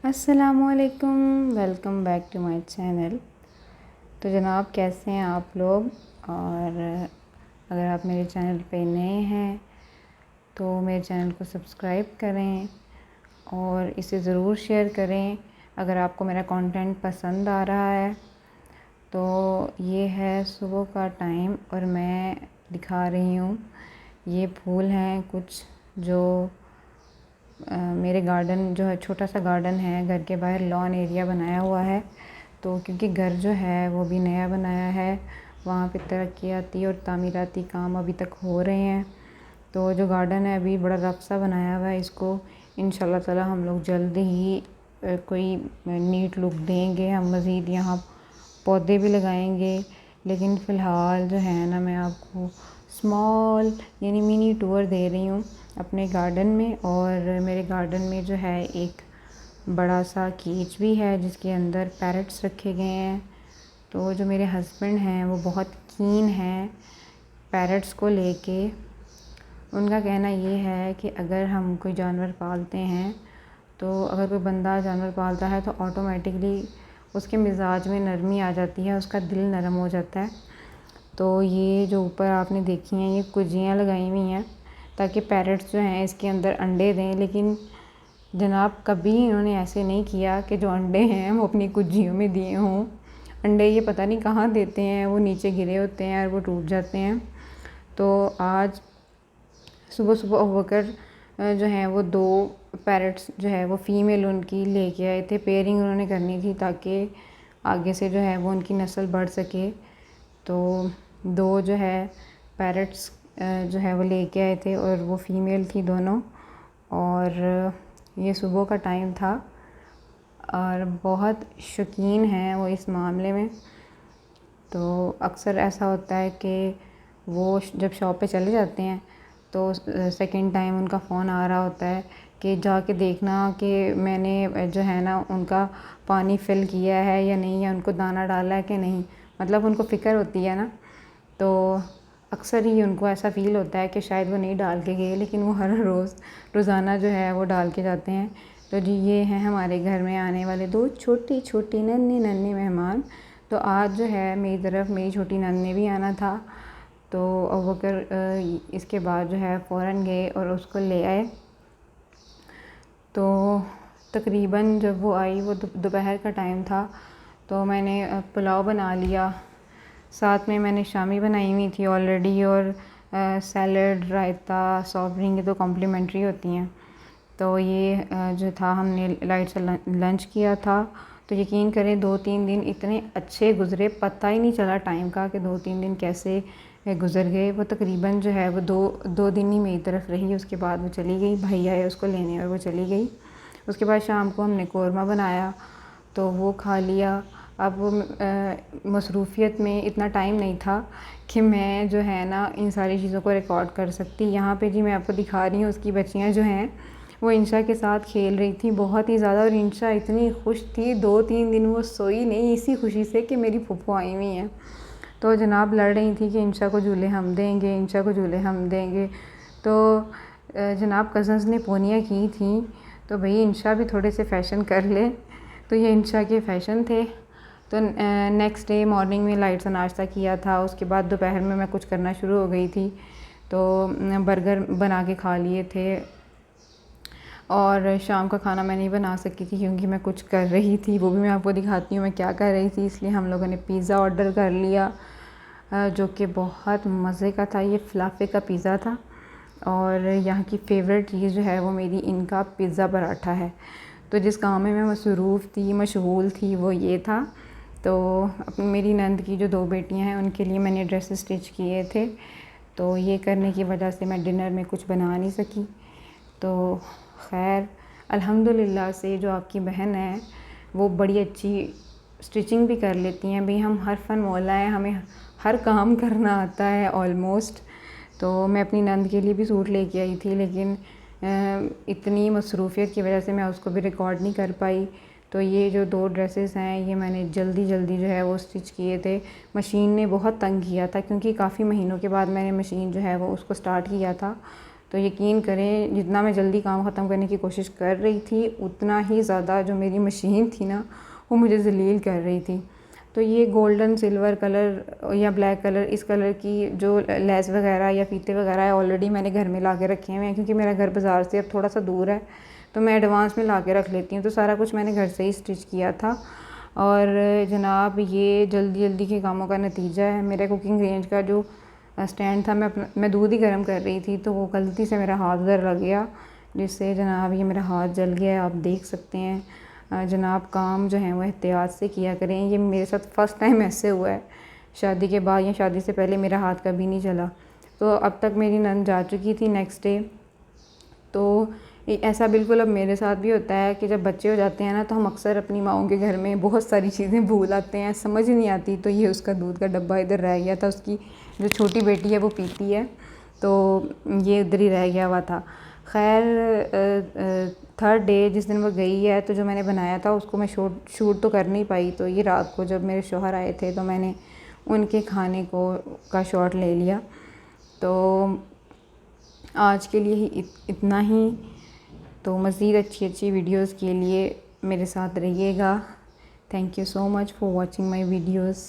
अस्सलामुअलैकुम, welcome back to my channel. तो जनाब, कैसे हैं आप लोग? और अगर आप मेरे चैनल पे नए हैं तो मेरे चैनल को सब्सक्राइब करें और इसे ज़रूर शेयर करें अगर आपको मेरा कंटेंट पसंद आ रहा है। तो ये है सुबह का टाइम और मैं दिखा रही हूँ, ये फूल हैं कुछ जो मेरे गार्डन जो है, छोटा सा गार्डन है, घर के बाहर लॉन एरिया बनाया हुआ है। तो क्योंकि घर जो है वो भी नया बनाया है, वहाँ पे तरक्याती और तामीराती काम अभी तक हो रहे हैं। तो जो गार्डन है अभी बड़ा रफ सा बनाया हुआ है, इसको इंशाल्लाह ताला हम लोग जल्द ही कोई नीट लुक देंगे। हम मज़ीद यहाँ पौधे भी लगाएंगे, लेकिन फ़िलहाल जो है ना, मैं आपको स्मॉल यानी मिनी टूर दे रही हूँ अपने गार्डन में। और मेरे गार्डन में जो है एक बड़ा सा केज भी है जिसके अंदर पैरट्स रखे गए हैं। तो जो मेरे हस्बैंड हैं वो बहुत कीन हैं पैरट्स को लेके। उनका कहना ये है कि अगर हम कोई जानवर पालते हैं तो अगर कोई बंदा जानवर पालता है तो ऑटोमेटिकली उसके मिजाज में नरमी आ जाती है, उसका दिल नरम हो जाता है। तो ये जो ऊपर आपने देखी हैं ये कुजियाँ लगाई हुई हैं ताकि पैरट्स जो हैं इसके अंदर अंडे दें। लेकिन जनाब, कभी इन्होंने ऐसे नहीं किया कि जो अंडे हैं वो अपनी कुजियों में दिए हों। अंडे ये पता नहीं कहाँ देते हैं, वो नीचे गिरे होते हैं और वो टूट जाते हैं। तो आज सुबह सुबह अबूबकर जो हैं वो 2 पैरट्स जो है वो फ़ीमेल उनकी लेके आए थे। पेयरिंग उन्होंने करनी थी ताकि आगे से जो है वो उनकी नस्ल बढ़ सके। तो 2 जो है पैरट्स जो है वो लेके आए थे और वो फ़ीमेल थी दोनों। और ये सुबह का टाइम था और बहुत शौकीन हैं वो इस मामले में। तो अक्सर ऐसा होता है कि वो जब शॉप पे चले जाते हैं तो सेकंड टाइम उनका फ़ोन आ रहा होता है कि जाके देखना कि मैंने जो है ना उनका पानी फ़िल किया है या नहीं, या उनको दाना डाला है कि नहीं। मतलब उनको फ़िक्र होती है ना। तो अक्सर ही उनको ऐसा फ़ील होता है कि शायद वो नहीं डाल के गए, लेकिन वो हर रोज़ाना जो है वो डाल के जाते हैं। तो जी, ये हैं हमारे घर में आने वाले 2 छोटी छोटी नन्हे नन्हे मेहमान। तो आज जो है मेरी तरफ मेरी छोटी नंद ने भी आना था। तो अबूबकर इसके बाद जो है फ़ौरन गए और उसको ले आए। तो तकरीबन जब वो आई, वो दोपहर का टाइम था, तो मैंने पुलाव बना लिया। साथ में मैंने शामी बनाई हुई थी ऑलरेडी, और सैलड, रायता, सॉफ्ट ड्रिंक ये तो कॉम्प्लीमेंट्री होती हैं। तो ये जो था, हमने लाइट सा लंच किया था। तो यकीन करें 2-3 दिन इतने अच्छे गुज़रे, पता ही नहीं चला टाइम का कि 2-3 दिन कैसे गुज़र गए। वो तकरीबन जो है वो दो दिन ही मेरी तरफ रही, उसके बाद वो चली गई। भाई आए उसको लेने और वो चली गई। उसके बाद शाम को हमने कौरमा बनाया तो वो खा लिया। अब वो मसरूफ़ियत में इतना टाइम नहीं था कि मैं जो है ना इन सारी चीज़ों को रिकॉर्ड कर सकती। यहाँ पे जी मैं आपको दिखा रही हूँ, उसकी बच्चियाँ जो हैं वो इंशा के साथ खेल रही थी बहुत ही ज़्यादा। और इंशा इतनी खुश थी, 2-3 दिन वो सोई नहीं इसी खुशी से कि मेरी फूफू आई हुई हैं। तो जनाब लड़ रही थी कि इंशा को झूले हम देंगे, इंशा को झूले हम देंगे। तो जनाब कज़न्स ने पोनियाँ की थी, तो भई इंशा भी थोड़े से फ़ैशन कर ले। तो ये इंशा के फ़ैशन थे। तो नेक्स्ट डे मॉर्निंग में लाइट सा नाश्ता किया था। उसके बाद दोपहर में मैं कुछ करना शुरू हो गई थी, तो बर्गर बना के खा लिए थे। और शाम का खाना मैं नहीं बना सकी थी क्योंकि मैं कुछ कर रही थी, वो भी मैं आपको दिखाती हूँ मैं क्या कर रही थी। इसलिए हम लोगों ने पिज़्ज़ा ऑर्डर कर लिया, जो कि बहुत मज़े का था। ये फ़लाफ़े का पिज़्ज़ा था और यहाँ की फ़ेवरेट चीज़ जो है वो मेरी इनका पिज़्ज़ा पराठा है। तो जिस काम में मैं मशगूल थी वो ये था। तो अपनी मेरी नंद की जो 2 बेटियां हैं उनके लिए मैंने ड्रेस स्टिच किए थे। तो ये करने की वजह से मैं डिनर में कुछ बना नहीं सकी। तो खैर अल्हम्दुलिल्लाह से जो आपकी बहन है वो बड़ी अच्छी स्टिचिंग भी कर लेती हैं। भाई हम हर फ़न मौला हैं, हमें हर काम करना आता है ऑलमोस्ट। तो मैं अपनी नंद के लिए भी सूट लेके आई थी, लेकिन इतनी मसरूफ़ियत की वजह से मैं उसको भी रिकॉर्ड नहीं कर पाई। तो ये जो 2 ड्रेसेस हैं ये मैंने जल्दी जल्दी जो है वो स्टिच किए थे। मशीन ने बहुत तंग किया था क्योंकि काफ़ी महीनों के बाद मैंने मशीन जो है वो उसको स्टार्ट किया था। तो यकीन करें जितना मैं जल्दी काम ख़त्म करने की कोशिश कर रही थी उतना ही ज़्यादा जो मेरी मशीन थी ना वो मुझे ज़लील कर रही थी। तो ये गोल्डन सिल्वर कलर या ब्लैक कलर, इस कलर की जो लेस वगैरह या फीते वगैरह है ऑलरेडी मैंने घर में ला के रखे हुए हैं, क्योंकि मेरा घर बाज़ार से अब थोड़ा सा दूर है तो मैं एडवांस में ला के रख लेती हूँ। तो सारा कुछ मैंने घर से ही स्टिच किया था। और जनाब ये जल्दी जल्दी के कामों का नतीजा है। मेरे कुकिंग रेंज का जो स्टैंड था, मैं दूध ही गर्म कर रही थी तो वो गलती से मेरा हाथ उधर लग गया, जिससे जनाब ये मेरा हाथ जल गया, आप देख सकते हैं। जनाब काम जो है वो एहतियात से किया करें। ये मेरे साथ फ़र्स्ट टाइम ऐसे हुआ है, शादी के बाद या शादी से पहले मेरा हाथ कभी नहीं चला। तो अब तक मेरी नंद जा चुकी थी नेक्स्ट डे। तो ऐसा बिल्कुल अब मेरे साथ भी होता है कि जब बच्चे हो जाते हैं ना तो हम अक्सर अपनी माओं के घर में बहुत सारी चीज़ें भूल आते हैं, समझ नहीं आती। तो ये उसका दूध का डब्बा इधर रह गया था, उसकी जो छोटी बेटी है वो पीती है, तो ये इधर ही रह गया हुआ था। खैर थर्ड डे जिस दिन वो गई है तो जो मैंने बनाया था उसको मैं शूट तो कर नहीं पाई। तो ये रात को जब मेरे शौहर आए थे तो मैंने उनके खाने का शॉट ले लिया। तो आज के लिए इतना ही। तो मज़ीद अच्छी अच्छी वीडियोज़ के लिए मेरे साथ रहिएगा। Thank you so much for watching my videos.